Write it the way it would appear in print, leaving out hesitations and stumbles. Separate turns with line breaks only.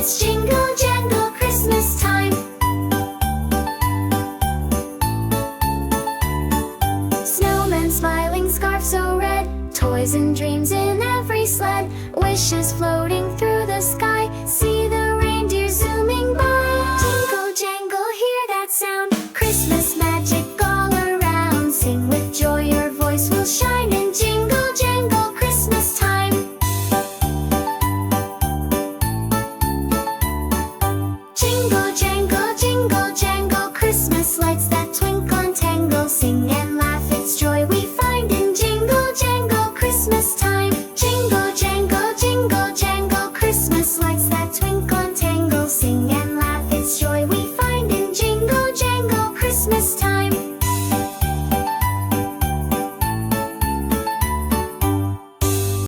It's jingle jangle Christmas time. Snowmen smiling, scarf so red, toys and dreams in every sled, wishes floating through the sky, see the reindeer zooming by. Jingle jangle, hear that sound, Christmas magic all around. Sing with joy, your voice will shine in jingle jangle Christmas time. Jingle jangle Christmas lights that twinkle